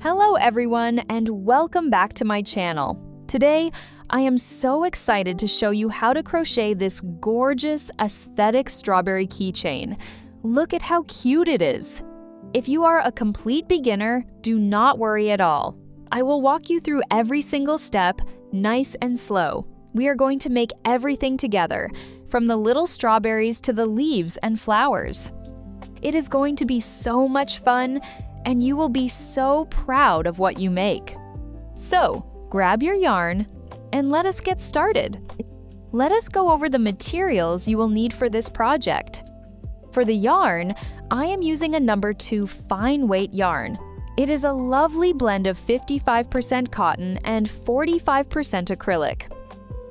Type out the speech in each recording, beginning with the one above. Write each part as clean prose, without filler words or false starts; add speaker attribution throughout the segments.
Speaker 1: Hello everyone and welcome back to my channel. Today, I am so excited to show you how to crochet this gorgeous aesthetic strawberry keychain. Look at how cute it is. If you are a complete beginner, do not worry at all. I will walk you through every single step, nice and slow. We are going to make everything together, from the little strawberries to the leaves and flowers. It is going to be so much fun, and you will be so proud of what you make. So, grab your yarn and let us get started. Let us go over the materials you will need for this project. For the yarn, I am using a number 2 fine weight yarn. It is a lovely blend of 55% cotton and 45% acrylic.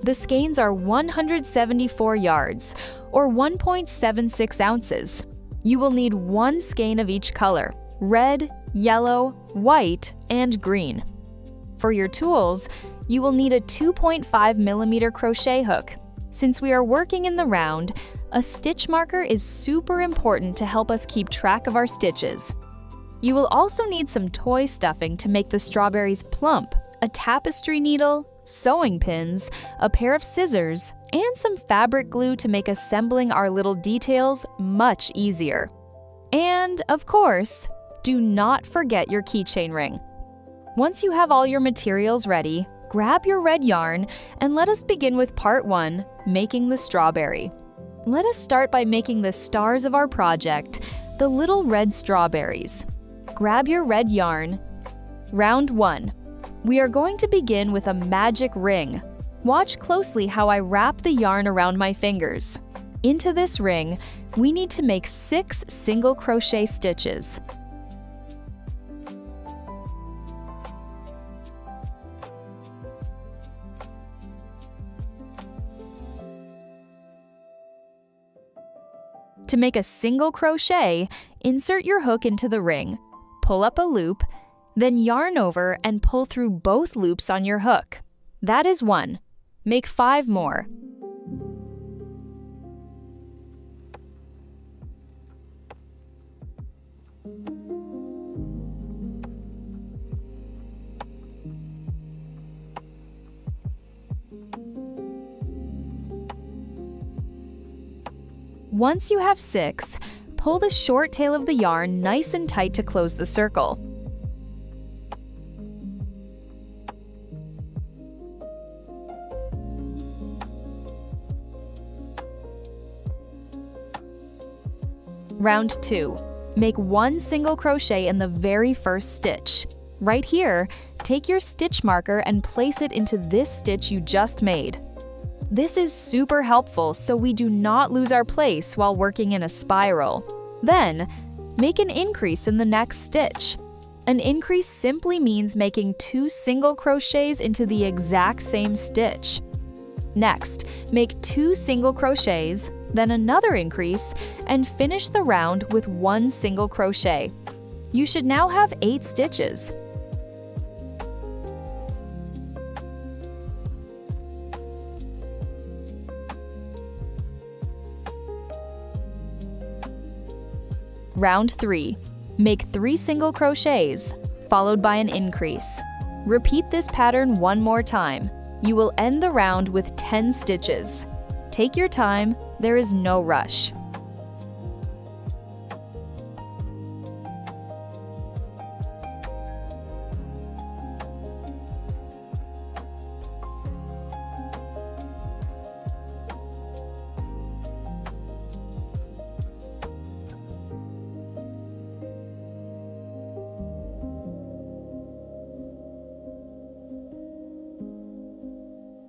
Speaker 1: The skeins are 174 yards, or 1.76 ounces. You will need 1 skein of each color: red, yellow, white, and green. For your tools, you will need a 2.5mm crochet hook. Since we are working in the round, a stitch marker is super important to help us keep track of our stitches. You will also need some toy stuffing to make the strawberries plump, a tapestry needle, sewing pins, a pair of scissors, and some fabric glue to make assembling our little details much easier. And, of course, do not forget your keychain ring. Once you have all your materials ready, grab your red yarn and let us begin with part 1, making the strawberry. Let us start by making the stars of our project, the little red strawberries. Grab your red yarn. Round 1. We are going to begin with a magic ring. Watch closely how I wrap the yarn around my fingers. Into this ring, we need to make 6 single crochet stitches. To make a single crochet, insert your hook into the ring, pull up a loop, then yarn over and pull through both loops on your hook. That is 1. Make 5 more. Once you have 6, pull the short tail of the yarn nice and tight to close the circle. Round 2. Make 1 single crochet in the very first stitch. Right here, take your stitch marker and place it into this stitch you just made. This is super helpful so we do not lose our place while working in a spiral. Then, make an increase in the next stitch. An increase simply means making 2 single crochets into the exact same stitch. Next, make 2 single crochets, then another increase, and finish the round with 1 single crochet. You should now have 8 stitches. Round 3. Make 3 single crochets, followed by an increase. Repeat this pattern 1 more time. You will end the round with 10 stitches. Take your time, there is no rush.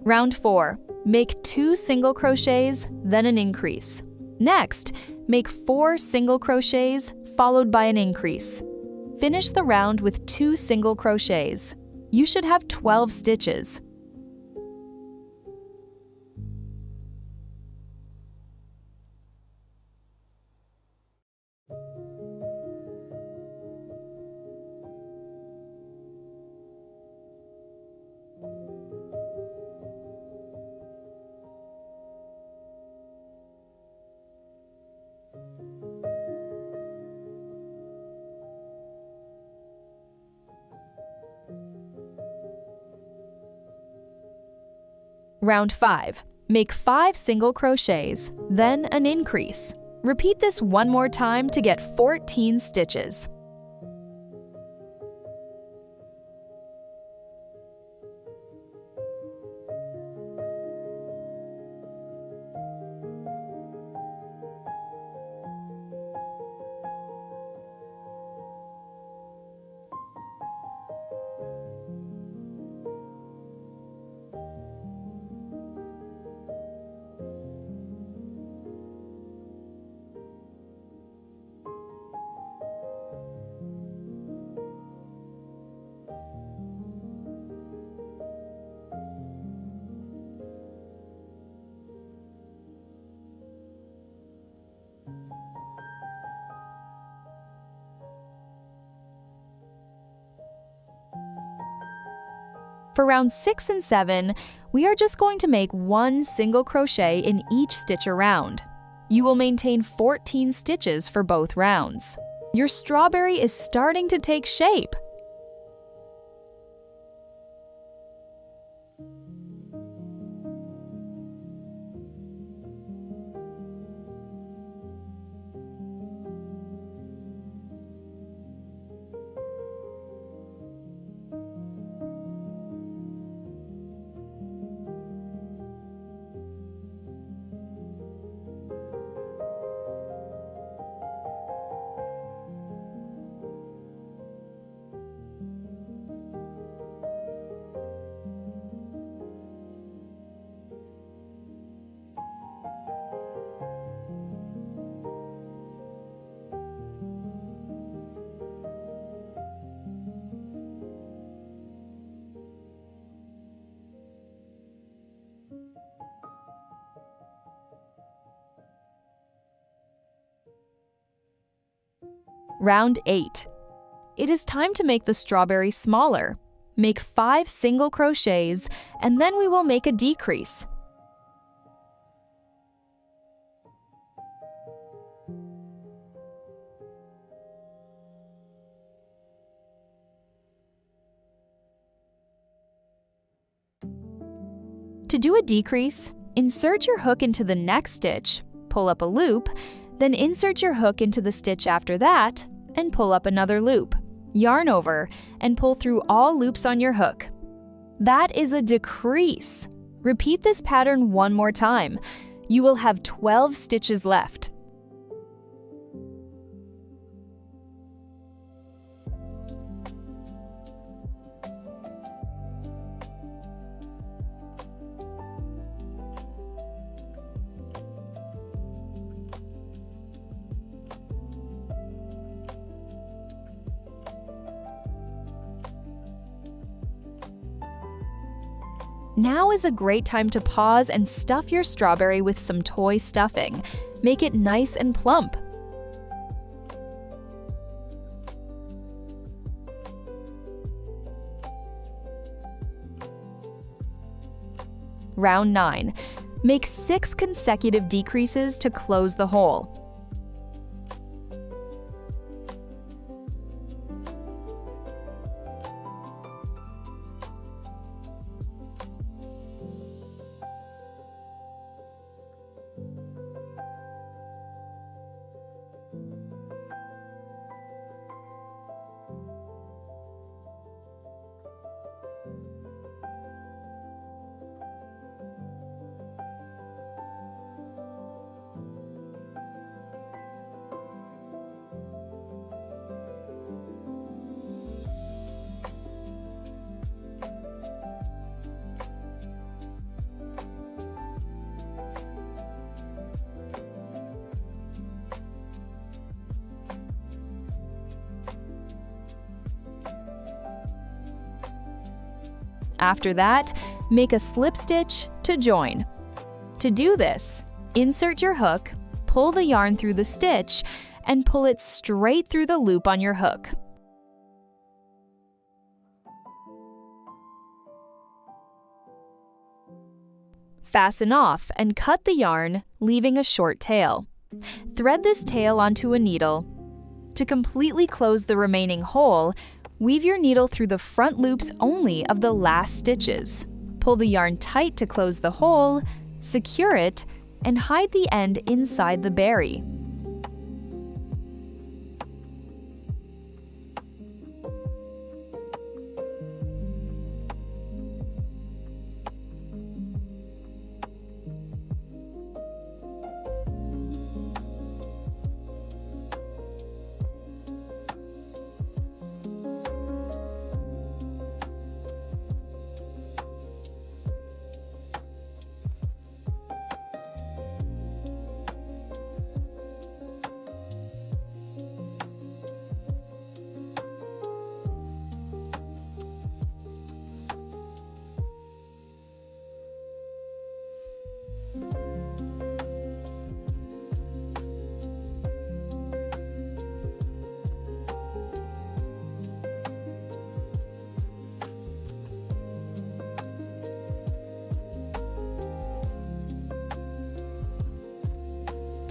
Speaker 1: Round 4. Make 2 single crochets, then an increase. Next, make 4 single crochets, followed by an increase. Finish the round with 2 single crochets. You should have 12 stitches. Round 5. Make 5 single crochets, then an increase. Repeat this one more time to get 14 stitches. For rounds 6 and 7, we are just going to make 1 single crochet in each stitch around. You will maintain 14 stitches for both rounds. Your strawberry is starting to take shape. Round 8. It is time to make the strawberry smaller. Make 5 single crochets, and then we will make a decrease. To do a decrease, insert your hook into the next stitch, pull up a loop, then insert your hook into the stitch after that, and pull up another loop. Yarn over, and pull through all loops on your hook. That is a decrease. Repeat this pattern one more time. You will have 12 stitches left. Now is a great time to pause and stuff your strawberry with some toy stuffing. Make it nice and plump. Round 9. Make 6 consecutive decreases to close the hole. After that, make a slip stitch to join. To do this, insert your hook, pull the yarn through the stitch, and pull it straight through the loop on your hook. Fasten off and cut the yarn, leaving a short tail. Thread this tail onto a needle. To completely close the remaining hole, weave your needle through the front loops only of the last stitches. Pull the yarn tight to close the hole, secure it, and hide the end inside the berry.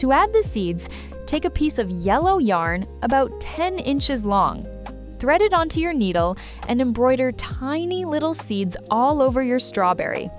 Speaker 1: To add the seeds, take a piece of yellow yarn about 10 inches long. Thread it onto your needle and embroider tiny little seeds all over your strawberry.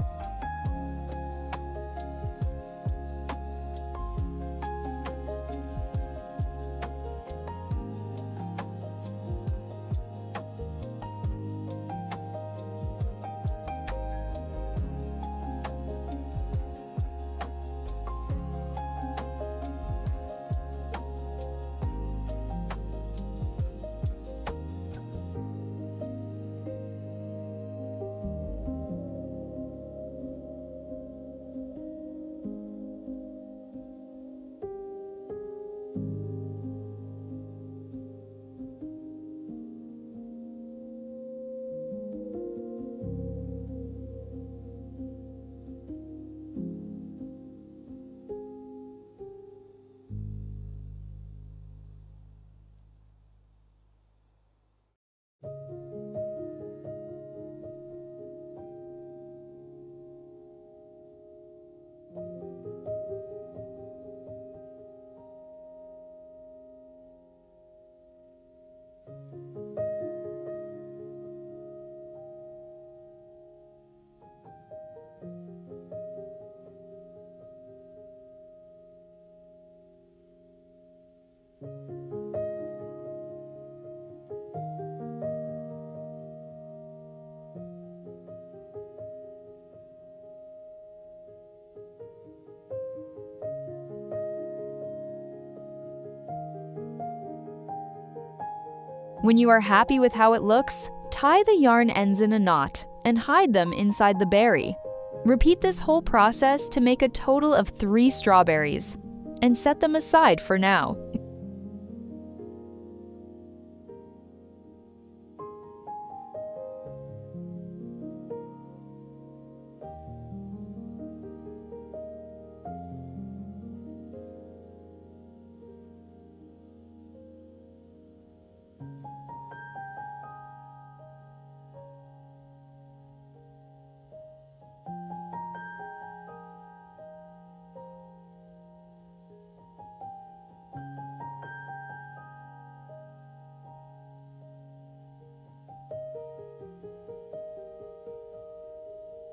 Speaker 1: When you are happy with how it looks, tie the yarn ends in a knot and hide them inside the berry. Repeat this whole process to make a total of 3 strawberries, and set them aside for now.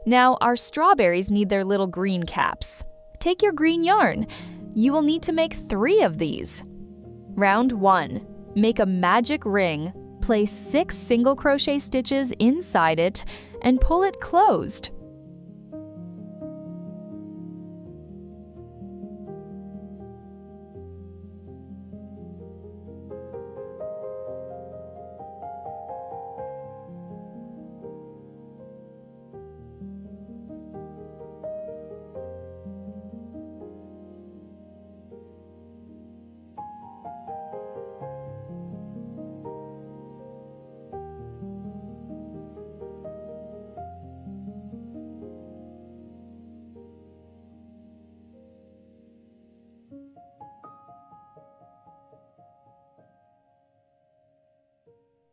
Speaker 1: Now, our strawberries need their little green caps. Take your green yarn. You will need to make 3 of these. Round 1. Make a magic ring, place 6 single crochet stitches inside it, and pull it closed.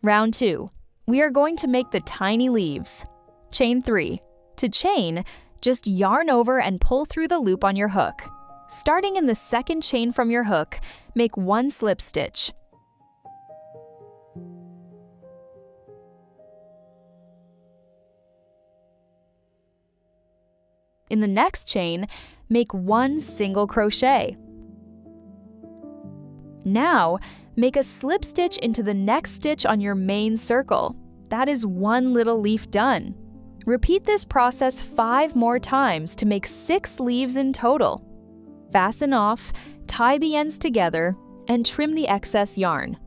Speaker 1: Round 2. We are going to make the tiny leaves. Chain 3. To chain, just yarn over and pull through the loop on your hook. Starting in the second chain from your hook, make 1 slip stitch. In the next chain, make 1 single crochet. Now, make a slip stitch into the next stitch on your main circle. That is 1 little leaf done. Repeat this process 5 more times to make 6 leaves in total. Fasten off, tie the ends together, and trim the excess yarn.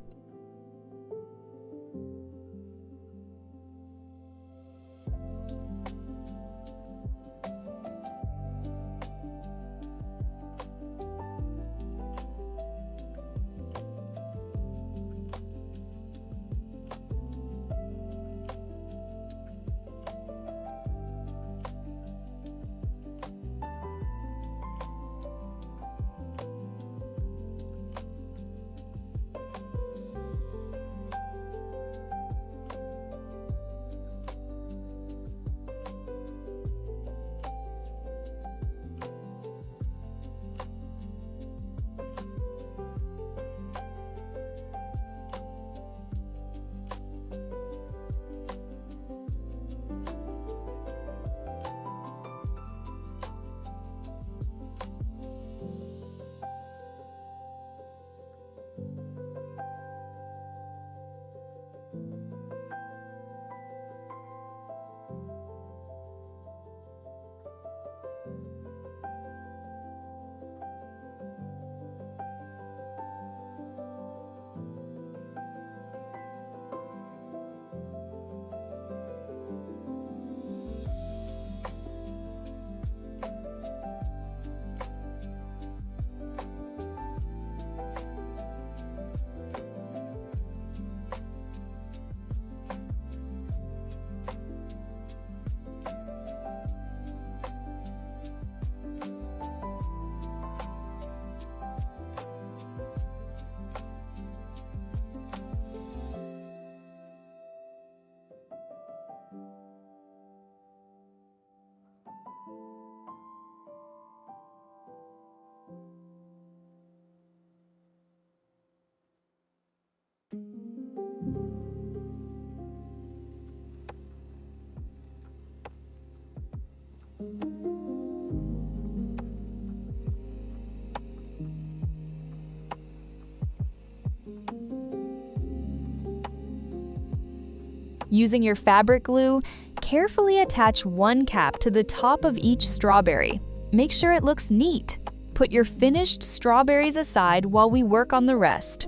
Speaker 1: Using your fabric glue, carefully attach 1 cap to the top of each strawberry. Make sure it looks neat. Put your finished strawberries aside while we work on the rest.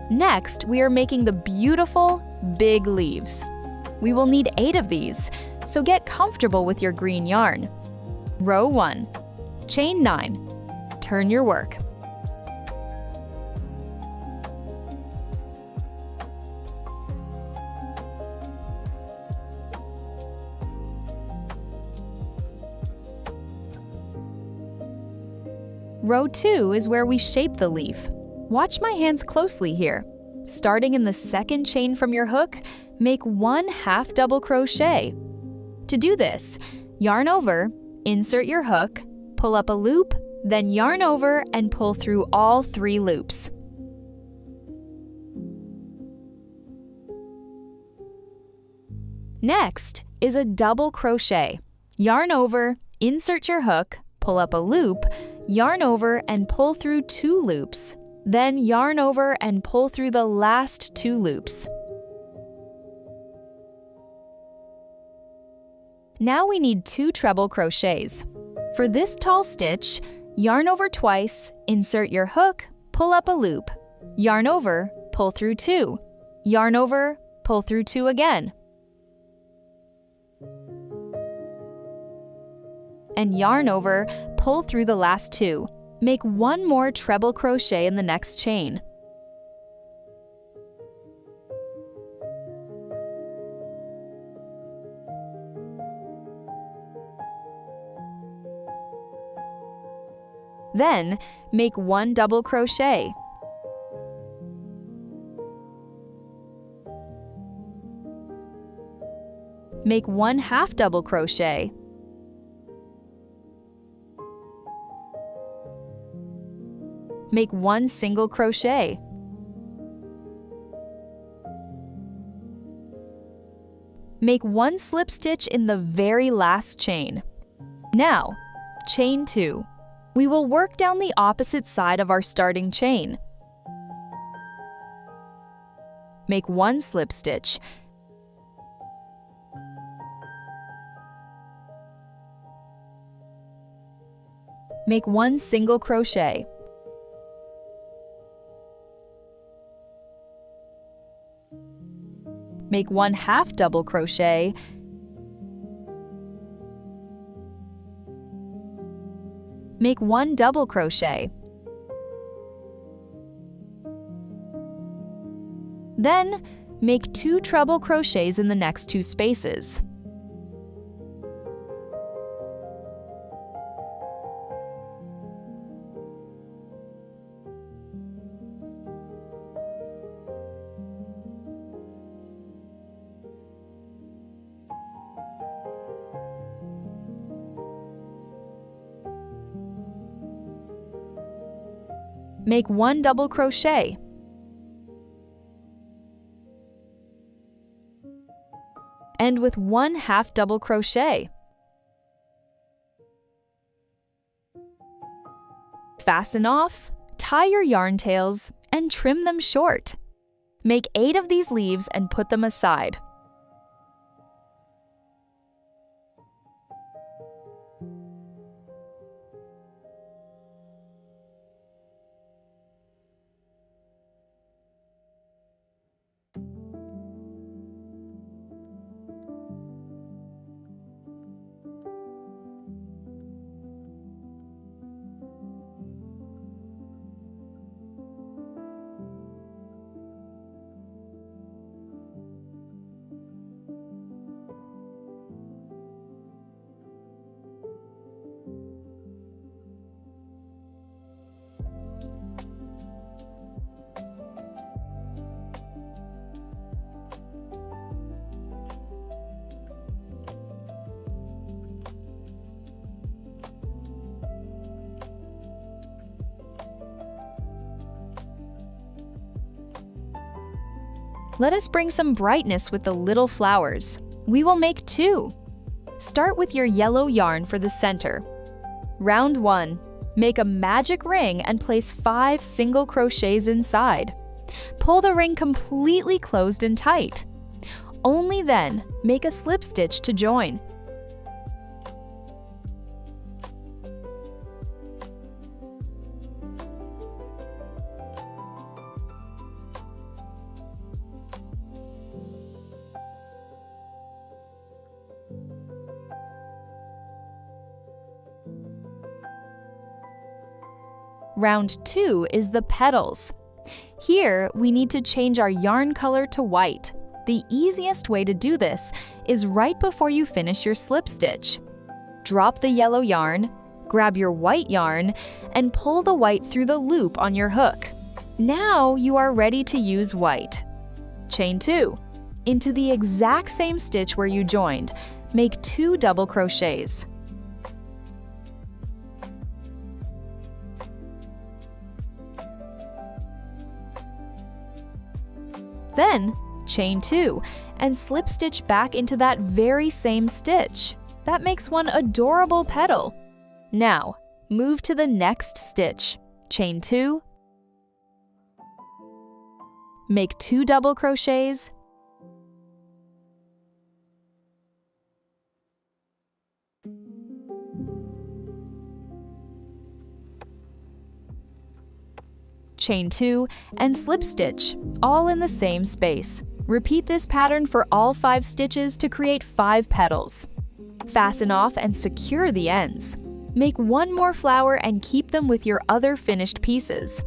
Speaker 1: Next, we are making the beautiful, big leaves. We will need 8 of these, so get comfortable with your green yarn. Row 1, chain 9, turn your work. Row 2 is where we shape the leaf. Watch my hands closely here. Starting in the second chain from your hook, make 1 half double crochet. To do this, yarn over, insert your hook, pull up a loop, then yarn over and pull through all 3 loops. Next is a double crochet. Yarn over, insert your hook, pull up a loop, yarn over and pull through 2 loops. Then yarn over and pull through the last 2 loops. Now we need 2 treble crochets. For this tall stitch, Yarn over twice, insert your hook, pull up a loop. Yarn over, pull through 2. Yarn over, pull through 2 again. And yarn over, pull through the last 2. Make 1 more treble crochet in the next chain. Then, make 1 double crochet. Make 1 half double crochet. Make 1 single crochet. Make 1 slip stitch in the very last chain. Now, chain 2. We will work down the opposite side of our starting chain. Make 1 slip stitch. Make 1 single crochet. Make 1 half double crochet. Make 1 double crochet. Then, make 2 treble crochets in the next 2 spaces. Make 1 double crochet. End with 1 half double crochet. Fasten off, tie your yarn tails, and trim them short. Make 8 of these leaves and put them aside. Let us bring some brightness with the little flowers. We will make 2. Start with your yellow yarn for the center. Round 1. Make a magic ring and place 5 single crochets inside. Pull the ring completely closed and tight. Only then, make a slip stitch to join. Round 2 is the petals. Here, we need to change our yarn color to white. The easiest way to do this is right before you finish your slip stitch. Drop the yellow yarn, grab your white yarn, and pull the white through the loop on your hook. Now you are ready to use white. Chain 2. Into the exact same stitch where you joined, make 2 double crochets. Then, chain 2 and slip stitch back into that very same stitch. That makes one adorable petal. Now, move to the next stitch. Chain 2, make 2 double crochets, chain 2, and slip stitch, all in the same space. Repeat this pattern for all 5 stitches to create 5 petals. Fasten off and secure the ends. Make one more flower and keep them with your other finished pieces.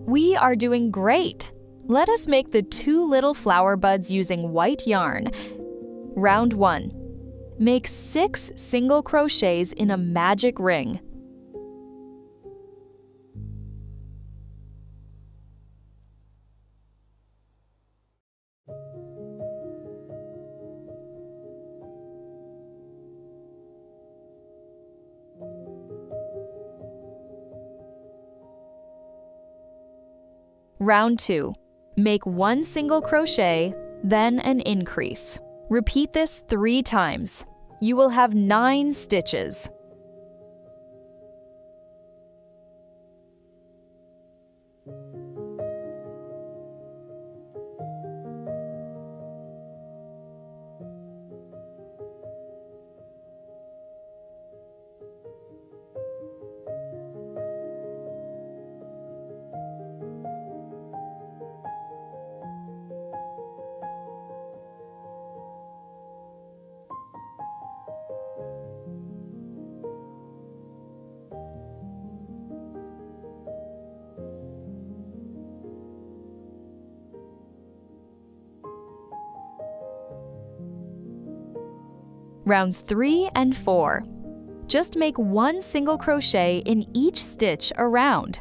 Speaker 1: We are doing great! Let us make the 2 little flower buds using white yarn. Round 1. Make 6 single crochets in a magic ring. Round 2. Make 1 single crochet, then an increase. Repeat this 3 times. You will have 9 stitches. Rounds 3 and 4. Just make 1 single crochet in each stitch around.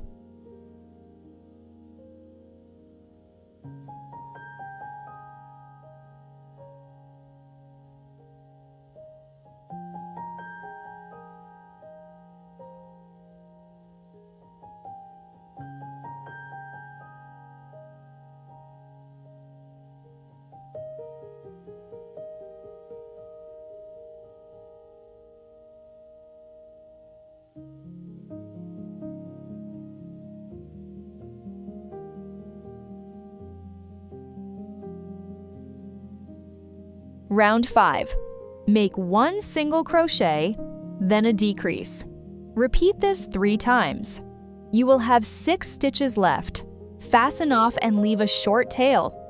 Speaker 1: Round 5. Make 1 single crochet, then a decrease. Repeat this 3 times. You will have 6 stitches left. Fasten off and leave a short tail.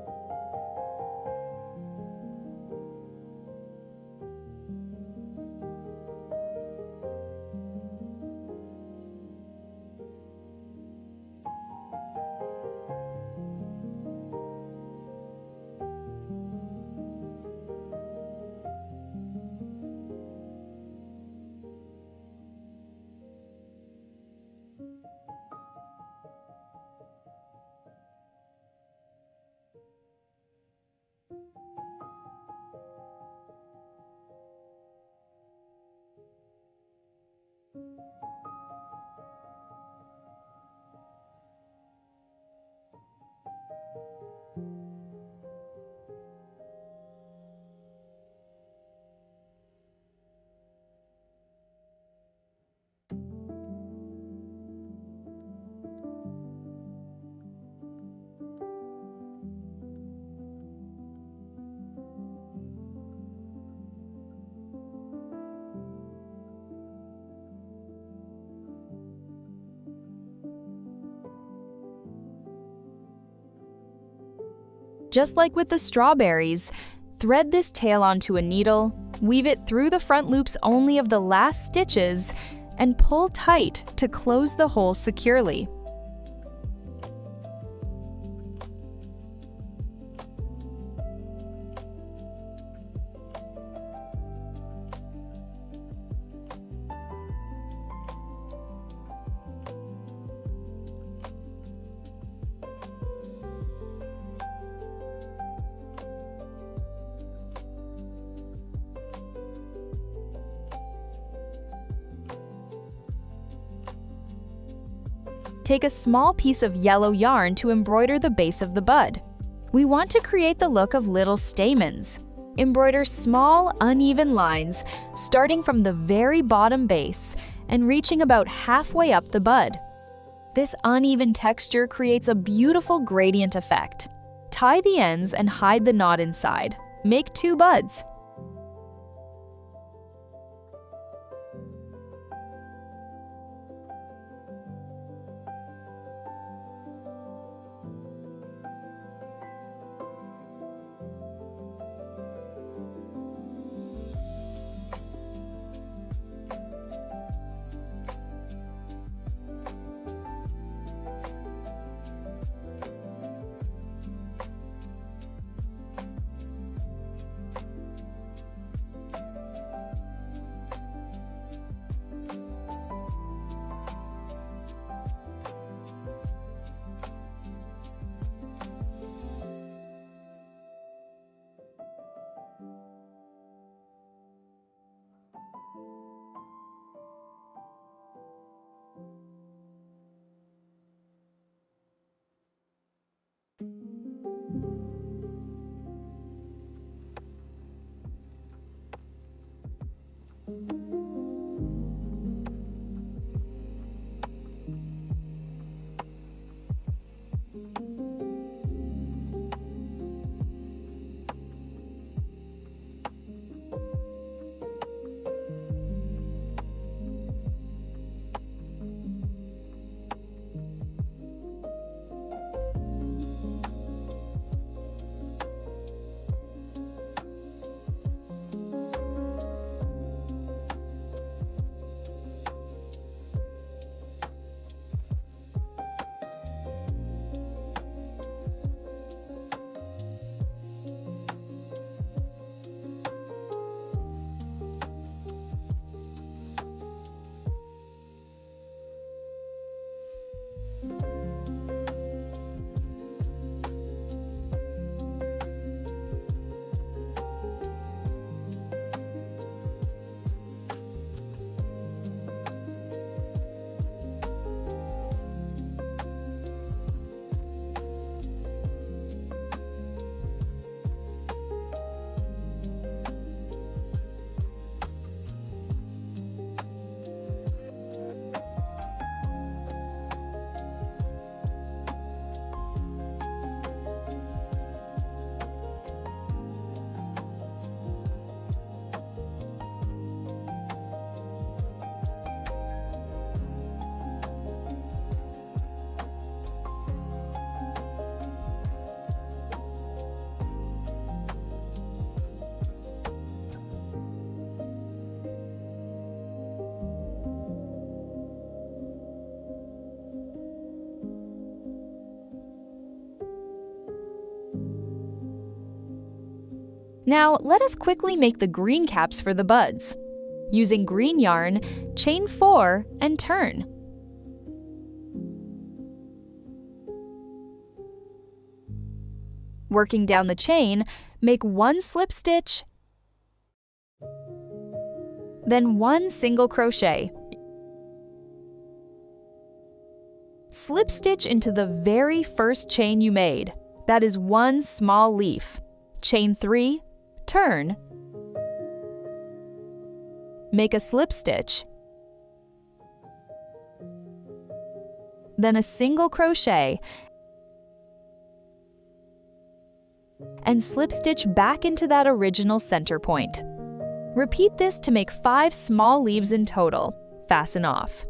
Speaker 1: Just like with the strawberries, thread this tail onto a needle, weave it through the front loops only of the last stitches, and pull tight to close the hole securely. Take a small piece of yellow yarn to embroider the base of the bud. We want to create the look of little stamens. Embroider small, uneven lines, starting from the very bottom base and reaching about halfway up the bud. This uneven texture creates a beautiful gradient effect. Tie the ends and hide the knot inside. Make 2 buds. Now, let us quickly make the green caps for the buds. Using green yarn, chain 4 and turn. Working down the chain, make 1 slip stitch, then 1 single crochet. Slip stitch into the very first chain you made. That is 1 small leaf. Chain 3, turn, make a slip stitch, then a single crochet, and slip stitch back into that original center point. Repeat this to make 5 small leaves in total. Fasten off.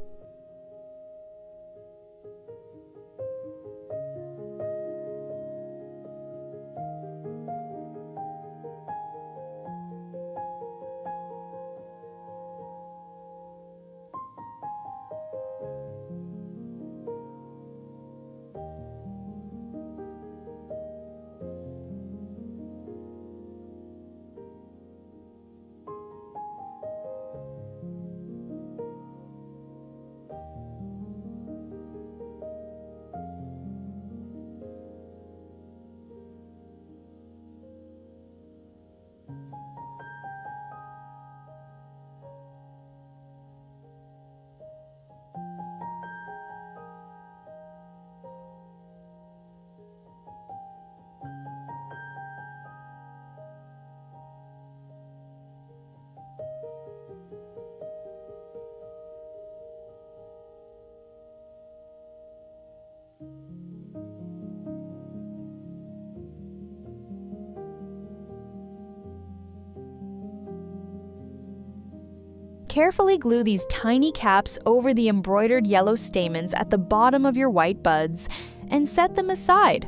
Speaker 1: Carefully glue these tiny caps over the embroidered yellow stamens at the bottom of your white buds and set them aside.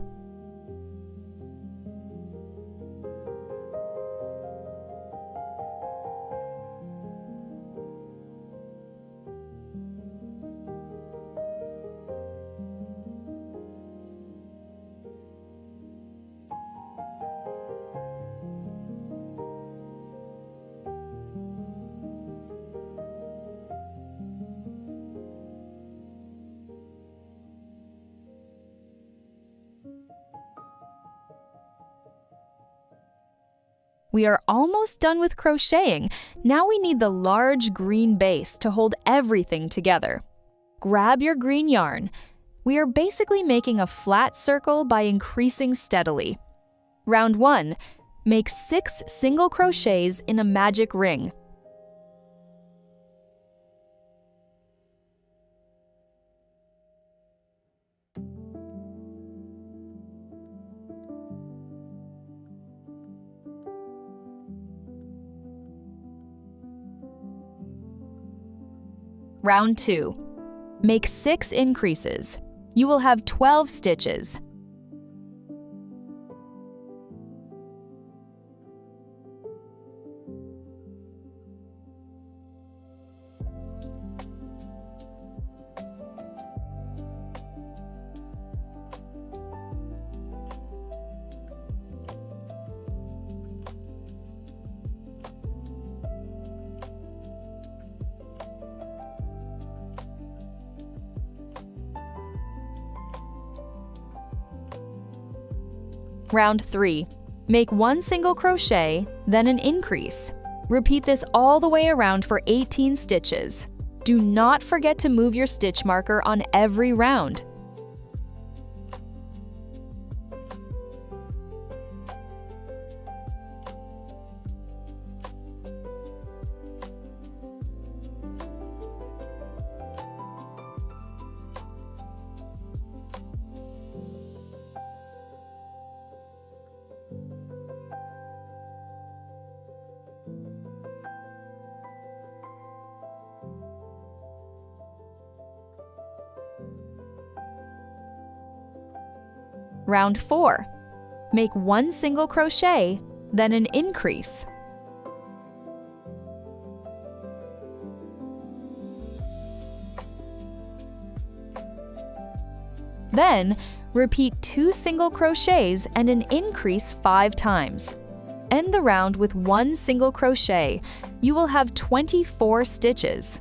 Speaker 1: We are almost done with crocheting. Now we need the large green base to hold everything together. Grab your green yarn. We are basically making a flat circle by increasing steadily. Round 1. Make 6 single crochets in a magic ring. Round 2. Make 6 increases. You will have 12 stitches. Round 3. Make 1 single crochet, then an increase. Repeat this all the way around for 18 stitches. Do not forget to move your stitch marker on every round. Round 4. Make 1 single crochet, then an increase. Then, repeat 2 single crochets and an increase 5 times. End the round with 1 single crochet. You will have 24 stitches.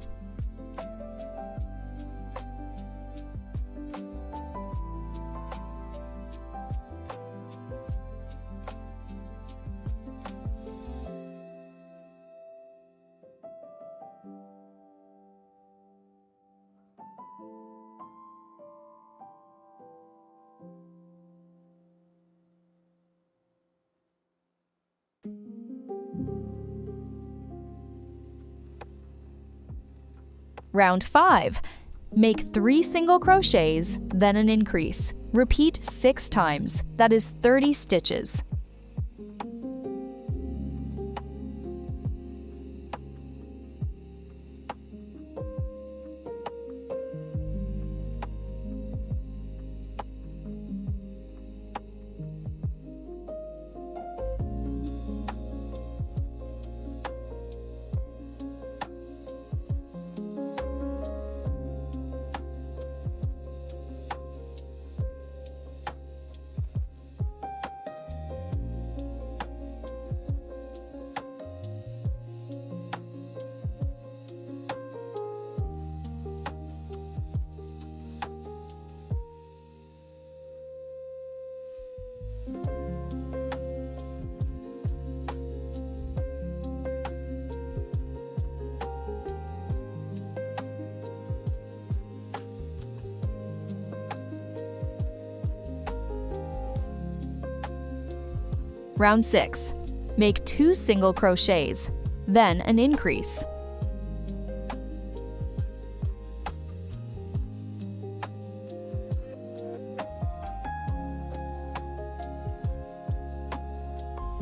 Speaker 1: Round 5. Make 3 single crochets, then an increase. Repeat 6 times. That is 30 stitches. Round 6. Make 2 single crochets, then an increase.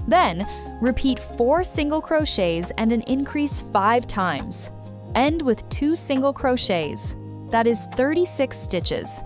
Speaker 1: Then, repeat 4 single crochets and an increase 5 times. End with 2 single crochets. That is 36 stitches.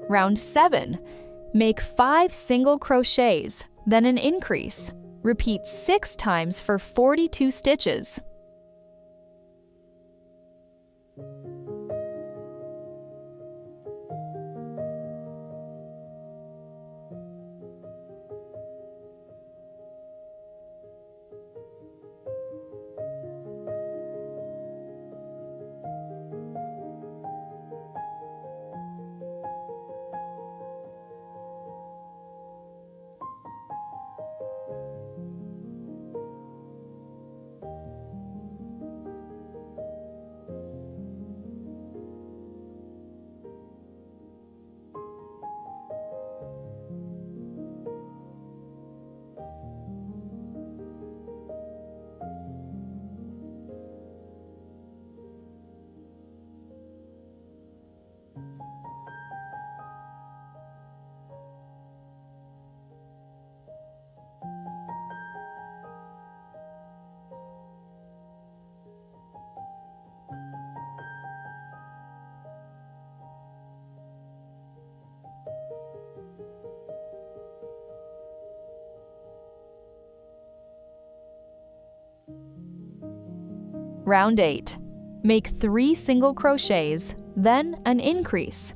Speaker 1: Round 7. Make 5 single crochets, then an increase. Repeat 6 times for 42 stitches. Round 8. Make 3 single crochets, then an increase.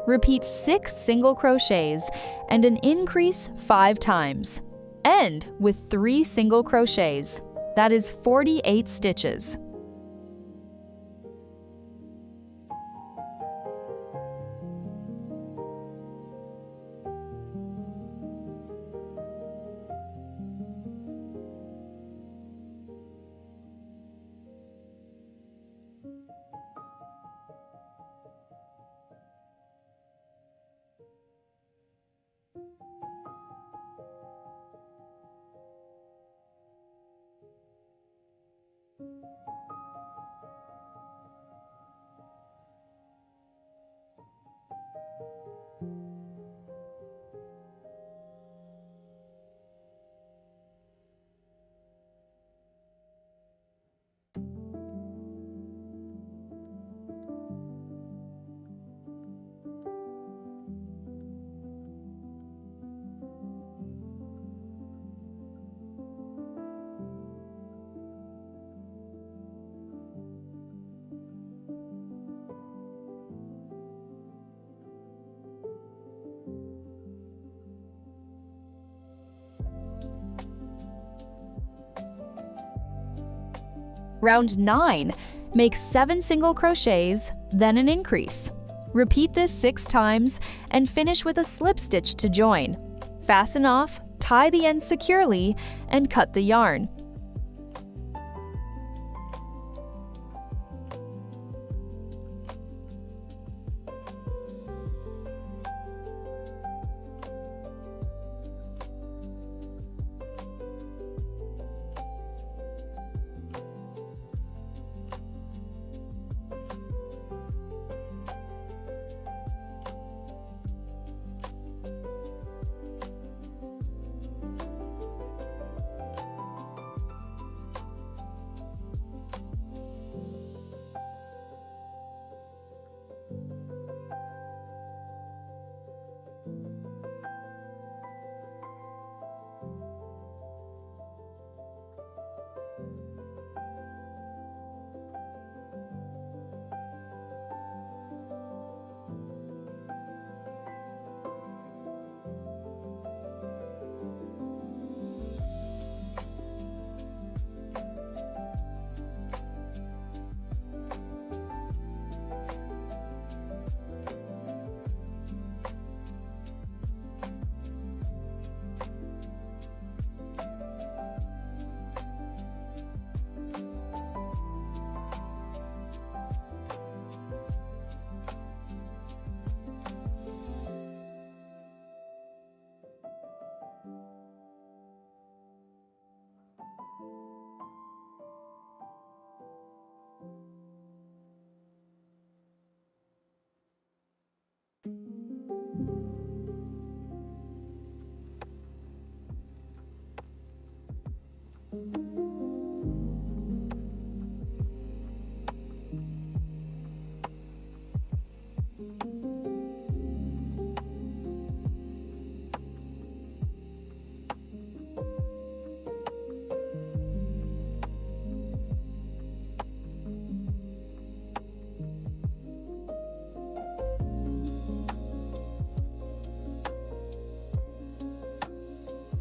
Speaker 1: Repeat 6 single crochets and an increase 5 times. End with 3 single crochets. That is 48 stitches. Round 9. Make 7 single crochets, then an increase. Repeat this 6 times and finish with a slip stitch to join. Fasten off, tie the ends securely, and cut the yarn.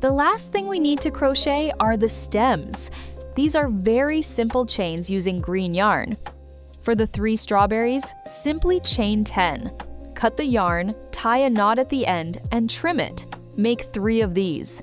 Speaker 1: The last thing we need to crochet are the stems. These are very simple chains using green yarn. For the 3 strawberries, simply chain 10. Cut the yarn, tie a knot at the end, and trim it. Make 3 of these.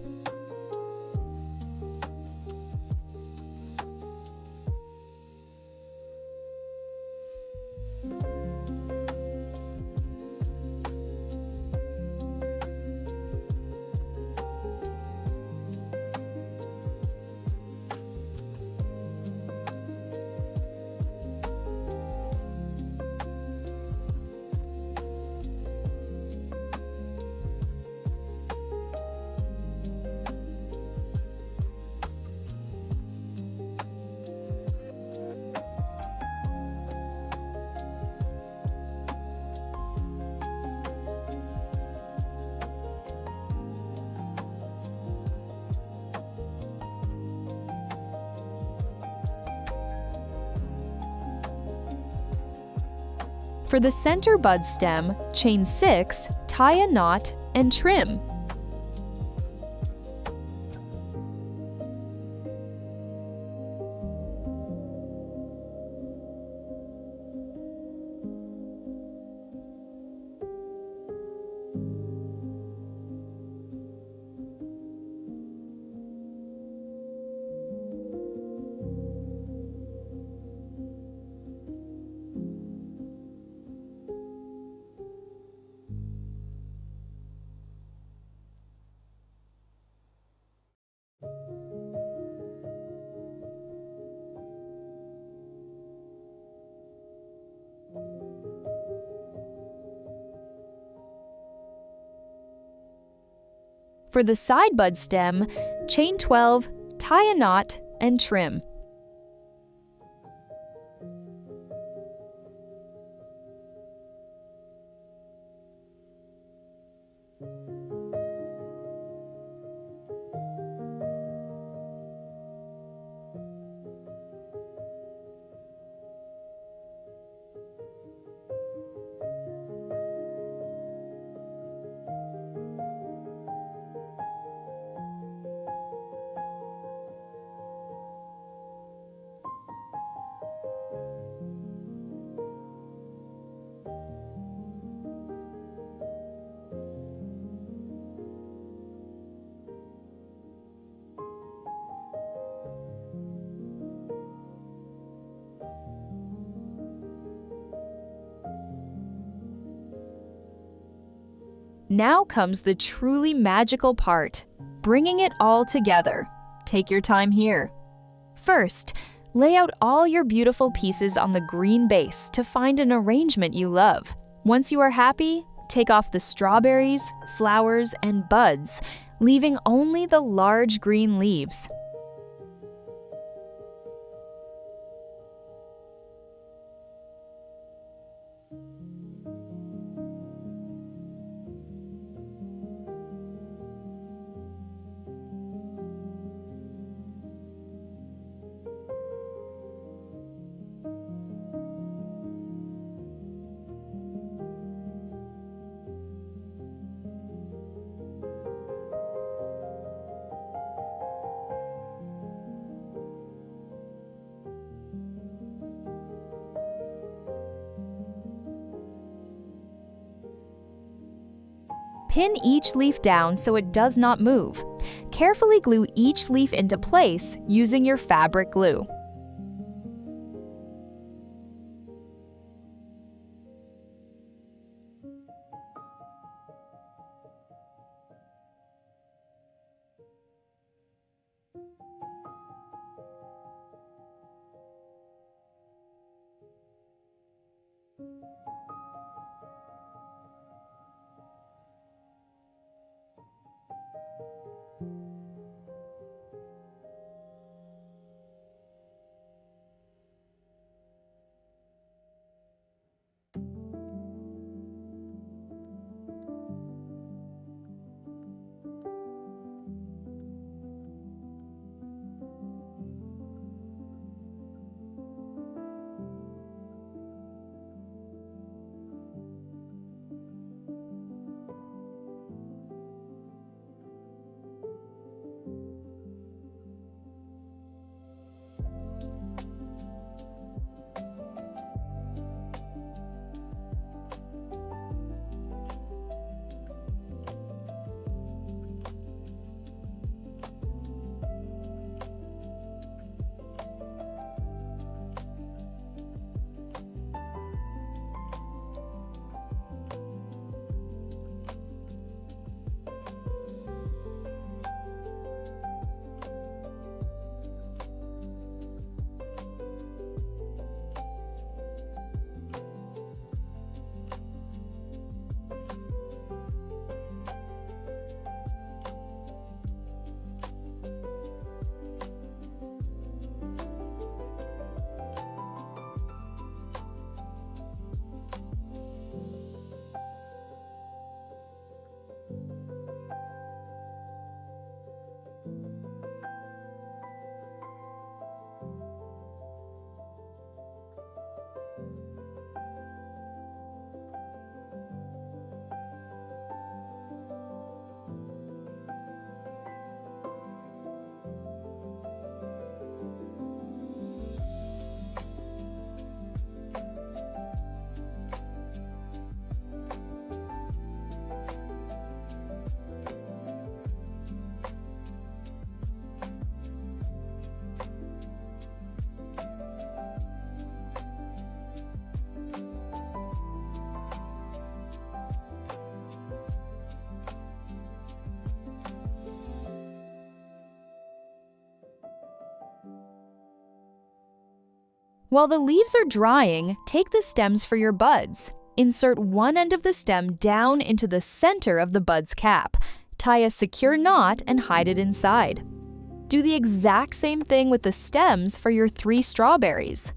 Speaker 1: For the center bud stem, chain 6, tie a knot, and trim. For the side bud stem, chain 12, tie a knot, and trim. Now comes the truly magical part, bringing it all together. Take your time here. First, lay out all your beautiful pieces on the green base to find an arrangement you love. Once you are happy, take off the strawberries, flowers, and buds, leaving only the large green leaves. Pin each leaf down so it does not move. Carefully glue each leaf into place using your fabric glue. While the leaves are drying, take the stems for your buds. Insert one end of the stem down into the center of the bud's cap. Tie a secure knot and hide it inside. Do the exact same thing with the stems for your 3 strawberries.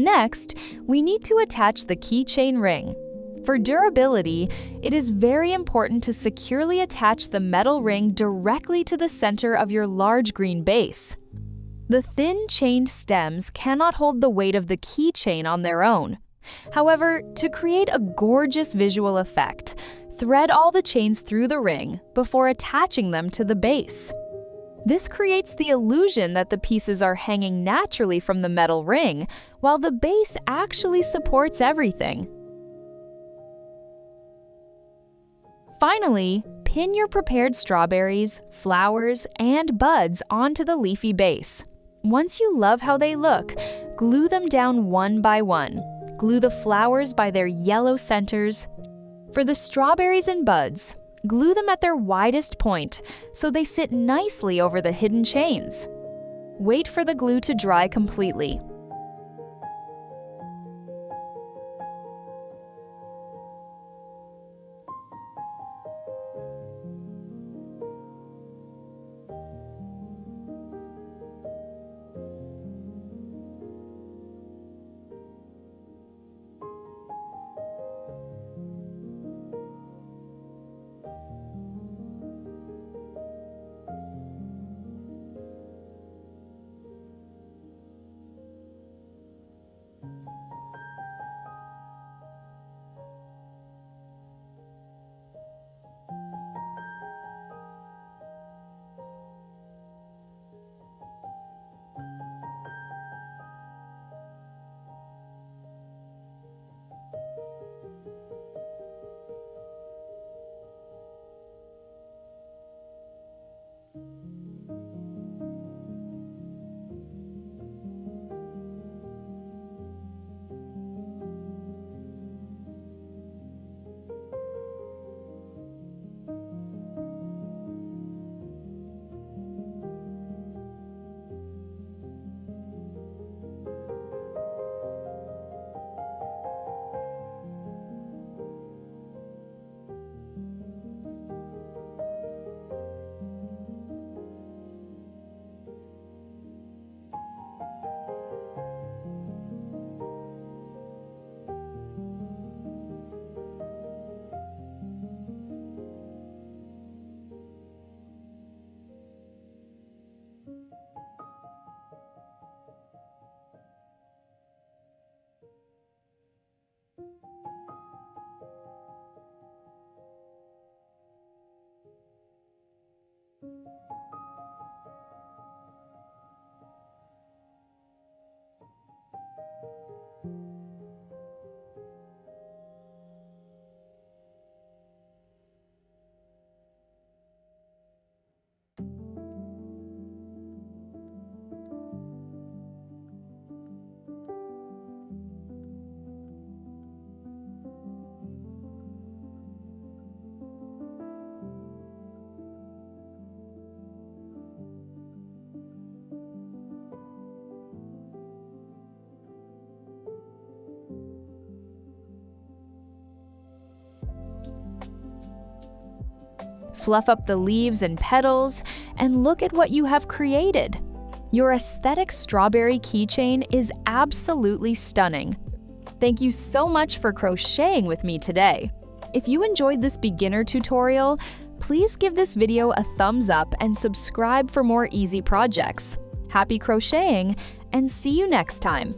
Speaker 1: Next, we need to attach the keychain ring. For durability, it is very important to securely attach the metal ring directly to the center of your large green base. The thin chained stems cannot hold the weight of the keychain on their own. However, to create a gorgeous visual effect, thread all the chains through the ring before attaching them to the base. This creates the illusion that the pieces are hanging naturally from the metal ring, while the base actually supports everything. Finally, pin your prepared strawberries, flowers, and buds onto the leafy base. Once you love how they look, glue them down one by one. Glue the flowers by their yellow centers. For the strawberries and buds, glue them at their widest point so they sit nicely over the hidden chains. Wait for the glue to dry completely. fluff up the leaves and petals, and look at what you have created. Your aesthetic strawberry keychain is absolutely stunning. Thank you so much for crocheting with me today. If you enjoyed this beginner tutorial, please give this video a thumbs up and subscribe for more easy projects. Happy crocheting, and see you next time!